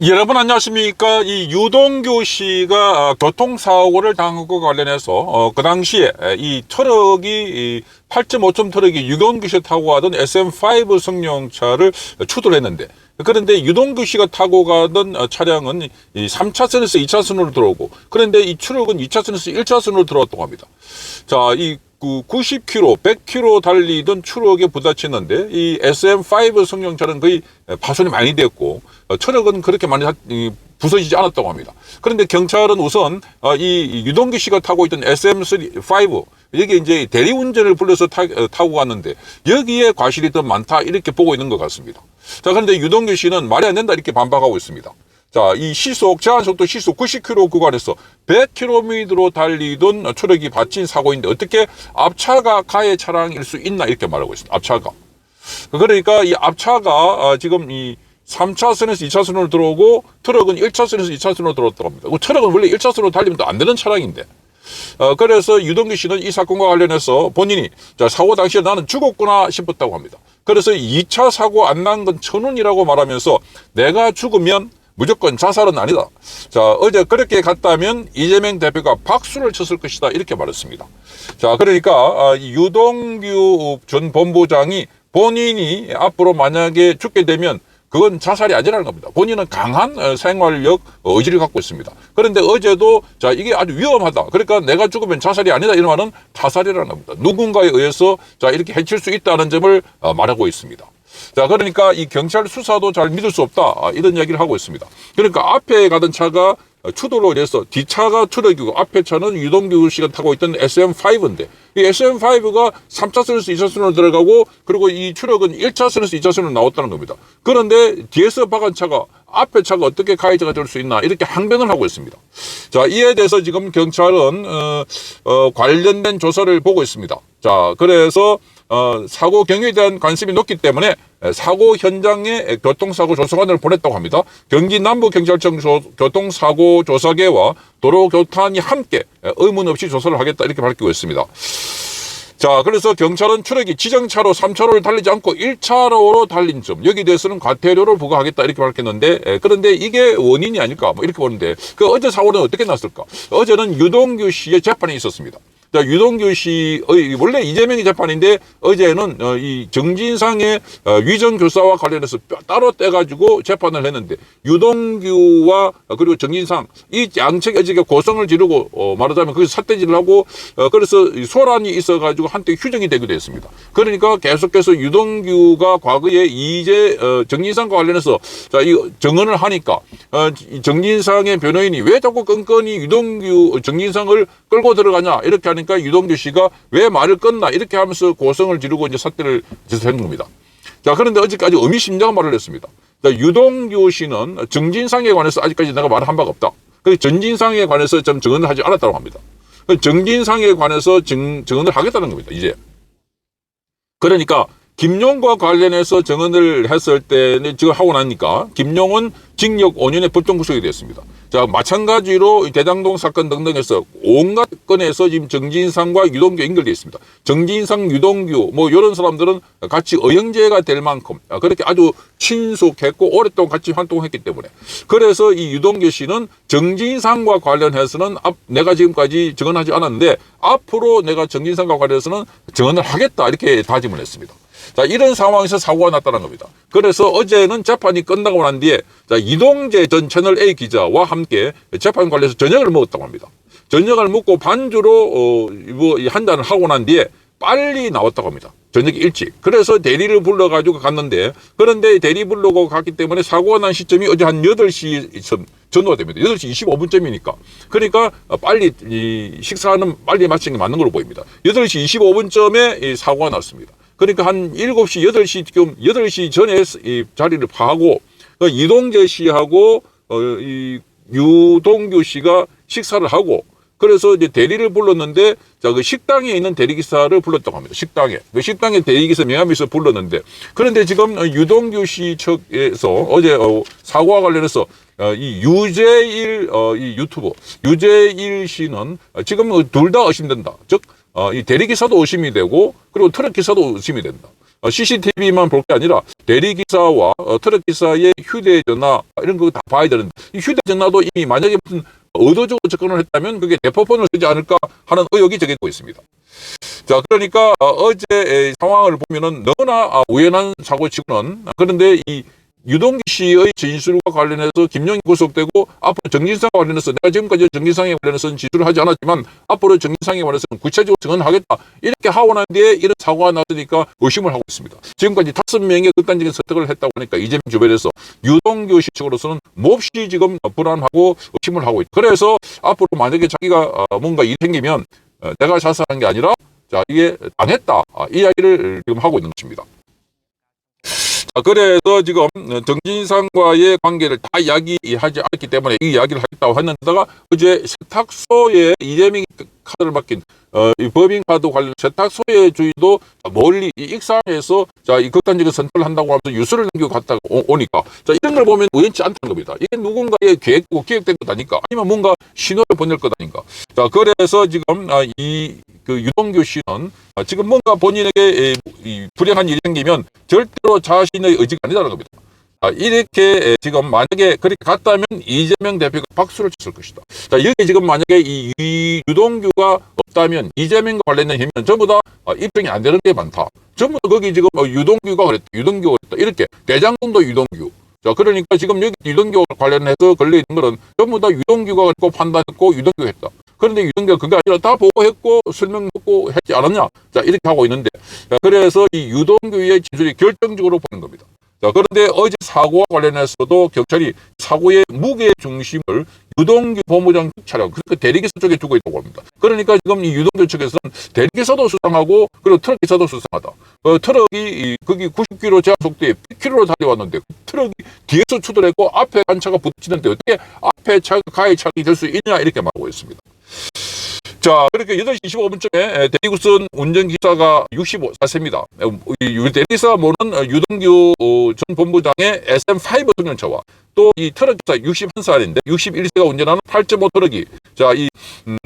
여러분 안녕하십니까. 이 유동규 씨가 교통사고를 당한 것과 관련해서 그 당시에 이 트럭이 8.5톤 트럭이 유동규 씨가 타고 가던 SM5 승용차를 추돌을 했는데, 그런데 유동규 씨가 타고 가던 차량은 이 3차선에서 2차선으로 들어오고, 그런데 이 트럭은 2차선에서 1차선으로 들어왔다고 합니다. 자, 이 90km, 100km 달리던 트럭에 부딪혔는데, 이 SM5 승용차는 거의 파손이 많이 됐고, 트럭은 그렇게 많이 부서지지 않았다고 합니다. 그런데 경찰은 우선 이 유동규 씨가 타고 있던 SM5 여기 이제 대리운전을 불러서 타고 갔는데 여기에 과실이 더 많다 이렇게 보고 있는 것 같습니다. 자, 그런데 유동규 씨는 말이 안 된다 이렇게 반박하고 있습니다. 자, 이 제한속도 시속 90km 구간에서 100km로 달리던 트럭이 받친 사고인데 어떻게 앞차가 가해 차량일 수 있나 이렇게 말하고 있습니다. 앞차가. 그러니까 이 앞차가 지금 이 3차선에서 2차선으로 들어오고 트럭은 1차선에서 2차선으로 들어왔다고 합니다. 트럭은 원래 1차선으로 달리면 또 안 되는 차량인데. 그래서 유동규 씨는 이 사건과 관련해서 본인이 사고 당시에 나는 죽었구나 싶었다고 합니다. 그래서 2차 사고 안 난 건 천운이라고 말하면서 내가 죽으면 무조건 자살은 아니다. 자, 어제 그렇게 갔다면 이재명 대표가 박수를 쳤을 것이다. 이렇게 말했습니다. 자, 그러니까 유동규 전 본부장이 본인이 앞으로 만약에 죽게 되면 그건 자살이 아니라는 겁니다. 본인은 강한 생활력, 의지를 갖고 있습니다. 그런데 어제도 자, 이게 아주 위험하다. 그러니까 내가 죽으면 자살이 아니다. 이런 말은 자살이라는 겁니다. 누군가에 의해서 자, 이렇게 해칠 수 있다는 점을 말하고 있습니다. 자, 그러니까 이 경찰 수사도 잘 믿을 수 없다. 이런 이야기를 하고 있습니다. 그러니까 앞에 가던 차가 추돌로 인해서 뒷차가 트럭이고 앞에 차는 유동규 씨가 타고 있던 SM5인데 이 SM5가 3차선에서 2차선으로 들어가고 그리고 이 트럭은 1차선에서 2차선으로 나왔다는 겁니다. 그런데 뒤에서 박은 차가 앞에 차가 어떻게 가해자가 될 수 있나 이렇게 항변을 하고 있습니다. 자, 이에 대해서 지금 경찰은 관련된 조사를 보고 있습니다. 자, 그래서 사고 경위에 대한 관심이 높기 때문에 사고 현장에 교통사고 조사관을 보냈다고 합니다. 경기 남부경찰청 교통사고조사계와 도로교통이 함께 의문 없이 조사를 하겠다 이렇게 밝히고 있습니다. 자, 그래서 경찰은 트럭이 지정차로 3차로를 달리지 않고 1차로로 달린 점 여기에 대해서는 과태료를 부과하겠다 이렇게 밝혔는데 그런데 이게 원인이 아닐까 뭐 이렇게 보는데 그 어제 사고는 어떻게 났을까? 어제는 유동규 씨의 재판이 있었습니다. 자, 유동규 씨, 원래 이재명이 재판인데 어제는 이 정진상의 위정 교사와 관련해서 따로 떼가지고 재판을 했는데 유동규와 그리고 정진상 이 양측이 어저께 고성을 지르고 말하자면 거기서 삿대질을 하고 그래서 소란이 있어가지고 한때 휴정이 되기도 했습니다. 그러니까 계속해서 유동규가 과거에 정진상과 관련해서 자, 이 정언을 하니까 정진상의 변호인이 왜 자꾸 끈끈이 정진상을 끌고 들어가냐 이렇게 하니까 유동규 씨가 왜 말을 끊나 이렇게 하면서 고성을 지르고 이제 삿대를 짓는 겁니다. 자, 그런데 어제까지 의미심장한 말을 했습니다. 자, 유동규 씨는 정진상에 관해서 아직까지 내가 말을 한 바가 없다. 그 정진상에 관해서 좀 증언을 하지 않았다고 합니다. 정진상에 관해서 증언을 하겠다는 겁니다. 이제. 그러니까 김용과 관련해서 증언을 했을 때는 지금 하고 나니까 김용은 징역 5년의 법정 구속이 됐습니다. 자, 마찬가지로 대장동 사건 등등에서 온갖 건에서 지금 정진상과 유동규 연결되어 있습니다. 정진상, 유동규 뭐 이런 사람들은 같이 의형제가 될 만큼 그렇게 아주 친숙했고 오랫동안 같이 활동했기 때문에 그래서 이 유동규 씨는 정진상과 관련해서는 내가 지금까지 증언하지 않았는데 앞으로 내가 정진상과 관련해서는 증언을 하겠다 이렇게 다짐을 했습니다. 자, 이런 상황에서 사고가 났다는 겁니다. 그래서 어제는 재판이 끝나고 난 뒤에 자, 이동재 전 채널A 기자와 함께 재판 관련해서 저녁을 먹었다고 합니다. 저녁을 먹고 반주로 한 잔을 하고 난 뒤에 빨리 나왔다고 합니다. 저녁 일찍. 그래서 대리를 불러가지고 갔는데 그런데 대리 불러고 갔기 때문에 사고가 난 시점이 어제 한 8시 전후가 됩니다. 8시 25분쯤이니까. 그러니까 빨리 식사는 빨리 마치는 게 맞는 걸로 보입니다. 8시 25분쯤에 사고가 났습니다. 그러니까 한 7시, 8시, 지금 8시 전에 이 자리를 파하고, 이동재 씨하고, 이 유동규 씨가 식사를 하고, 그래서 이제 대리를 불렀는데, 자, 그 식당에 있는 대리기사를 불렀다고 합니다. 식당에. 그 식당에 대리기사 명함에서 불렀는데, 그런데 지금 유동규 씨 측에서 어제 사고와 관련해서 이 유재일 이 유튜버 유재일 씨는 지금 둘 다 의심된다. 즉 이 대리기사도 의심이 되고 그리고 트럭기사도 의심이 된다. CCTV만 볼 게 아니라 대리기사와 트럭기사의 휴대전화 이런 거 다 봐야 되는데 이 휴대전화도 이미 만약에 무슨 의도적으로 접근을 했다면 그게 대포폰을 쓰지 않을까 하는 의혹이 제기되고 있습니다. 자, 그러니까 어제 상황을 보면은 너무나 우연한 사고치고는 그런데 이 유동규 씨의 진술과 관련해서 김용희 구속되고 앞으로 정진상과 관련해서 내가 지금까지 정진상에 관련해서는 진술을 하지 않았지만 앞으로 정진상에 관해서는 구체적으로 증언하겠다 이렇게 하고 난 뒤에 이런 사고가 났으니까 의심을 하고 있습니다. 지금까지 5명의 극단적인 선택을 했다고 하니까 이재명 주변에서 유동규 씨 측으로서는 몹시 지금 불안하고 의심을 하고 있다. 그래서 앞으로 만약에 자기가 뭔가 일이 생기면 내가 자살한 게 아니라 자 이게 당했다 이 이야기를 지금 하고 있는 것입니다. 그래서 지금 정진상과의 관계를 다 이야기하지 않기 때문에 이 이야기를 하겠다고 했는데다가 어제 세탁소에 이재명이 카드를 맡긴 이 법인카드 관련 세탁소의 주인도 멀리 이 익산에서 자 이 극단적인 선택을 한다고 하면서 유서를 남기고 갔다가 오니까 자 이런 걸 보면 우연치 않다는 겁니다. 이게 누군가의 계획고 기획된 거다니까 아니면 뭔가 신호를 보낼 거다니까. 자 그래서 지금 그 유동규 씨는 지금 뭔가 본인에게 이 불행한 일이 생기면 절대로 자신의 의지가 아니라는 겁니다. 이렇게 지금 만약에 그렇게 갔다면 이재명 대표가 박수를 쳤을 것이다. 자, 여기 지금 만약에 이 유동규가 없다면 이재명과 관련된 힘은 전부 다 입증이 안 되는 게 많다. 전부 다 거기 지금 유동규가 그랬다. 유동규가 그랬다. 이렇게 대장동도 유동규. 자, 그러니까 지금 여기 유동규와 관련해서 걸려있는 거는 전부 다 유동규가 그랬고 판단했고 유동규가 했다. 그런데 유동규가 그게 아니라 다 보고했고 설명했고 했지 않았냐. 자, 이렇게 하고 있는데. 자, 그래서 이 유동규의 진술이 결정적으로 보는 겁니다. 자, 그런데 어제 사고와 관련해서도 경찰이 사고의 무게 중심을 유동규 본부장 차량, 그러니까 대리기사 쪽에 두고 있다고 합니다. 그러니까 지금 이 유동규 측에서는 대리기사도 수상하고 그리고 트럭기사도 수상하다. 트럭이 거기 90km 제한 속도에 100km로 달려왔는데 트럭이 뒤에서 추돌했고 앞에 간 차가 부딪히는데 어떻게 앞에 차가 가해 차량이 될 수 있냐 이렇게 말하고 있습니다. 자, 그렇게 8시 25분쯤에 대리구선 운전기사가 64세입니다. 대리기사가 모르는 유동규 전 본부장의 SM5 승용차와 또 이 트럭기사 61살인데 61세가 운전하는 8.5 트럭이 자, 이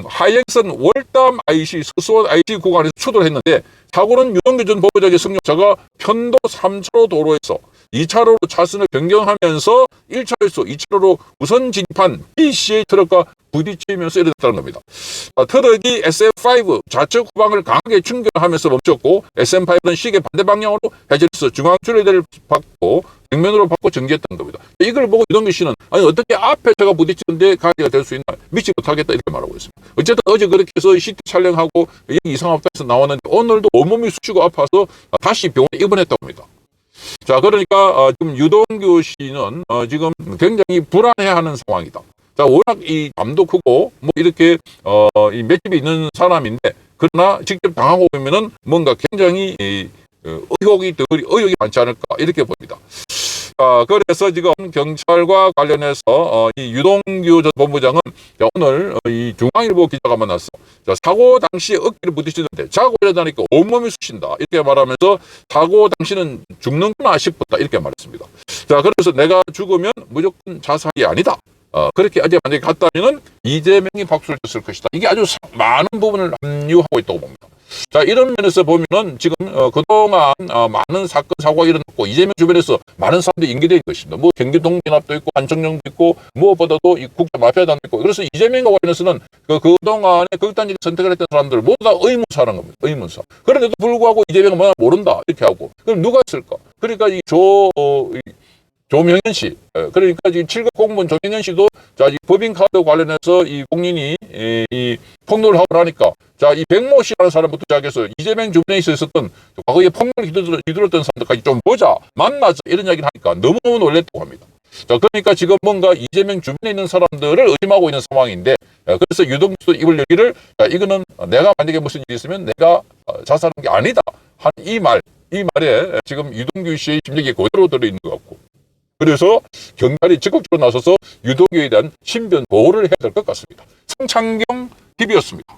하이엑선 월담 IC 서수원 IC 구간에서 추돌했는데 사고는 유동규 전 본부장의 승용차가 편도 3차로 도로에서 2차로로 차선을 변경하면서 1차로에서 2차로로 우선 진입한 B씨의 트럭과 부딪히면서 일어났다는 겁니다. 트럭이 SM5 좌측 후방을 강하게 충격하면서 멈췄고 SM5는 시계 반대 방향으로 회전해서 중앙 줄레대를 받고 정면으로 받고 정지했다는 겁니다. 이걸 보고 유동규 씨는 아니 어떻게 앞에 차가 부딪히는데 가해가 될 수 있나 믿지 못하겠다 이렇게 말하고 있습니다. 어쨌든 어제 그렇게 해서 CT 촬영하고 이상 없다해서 나왔는데 오늘도 온몸이 쑤시고 아파서 다시 병원에 입원했다고 합니다. 자, 그러니까 지금 유동규 씨는 지금 굉장히 불안해하는 상황이다. 자, 워낙 이 담도 크고 뭐 이렇게 이 맷집이 있는 사람인데 그러나 직접 당하고 보면은 뭔가 굉장히 의혹이 많지 않을까 이렇게 봅니다. 그래서 지금 경찰과 관련해서 이 유동규 전 본부장은 오늘 이 중앙일보 기자가 만났어. 자, 사고 당시 어깨를 부딪히는데 자고 일어나니까 온몸이 쑤신다 이렇게 말하면서 사고 당시는 죽는구나 싶었다 이렇게 말했습니다. 자, 그래서 내가 죽으면 무조건 자살이 아니다. 그렇게 어제 만약에 갔다면은 이재명이 박수를 쳤을 것이다. 이게 아주 많은 부분을 함유하고 있다고 봅니다. 자, 이런 면에서 보면은 지금 그동안 많은 사건 사고가 일어났고 이재명 주변에서 많은 사람들이 인계되어 있는 것입니다. 뭐 경기동민합도 있고 한청룡도 있고 무엇보다도 이 국가마피아단도 있고 그래서 이재명과 관련해서는 그동안에 극단적인 선택을 했던 사람들 모두 다 의문사라는 겁니다. 의문사. 그런데도 불구하고 이재명은 뭐나 모른다 이렇게 하고 그럼 누가 했을까? 그러니까 이 조명현 씨, 그러니까 지금 7급 공무원 조명현 씨도 자, 이 법인카드 관련해서 이 공인이 이 폭로를 하고 나니까 자, 이 백모 씨라는 사람부터 시작해서 이재명 주변에 있었던 과거에 폭로를 휘둘렀던 사람들까지 좀 보자, 만나자 이런 이야기를 하니까 너무너무 놀랬다고 합니다. 자, 그러니까 지금 뭔가 이재명 주변에 있는 사람들을 의심하고 있는 상황인데 그래서 유동규도 입을 열기를 자, 이거는 내가 만약에 무슨 일이 있으면 내가 자살한 게 아니다 한 이 말에 지금 유동규 씨의 심리가 그대로 들어있는 것 같고 그래서 경찰이 적극적으로 나서서 유동규에 대한 신변 보호를 해야 될 것 같습니다. 성창경 TV였습니다.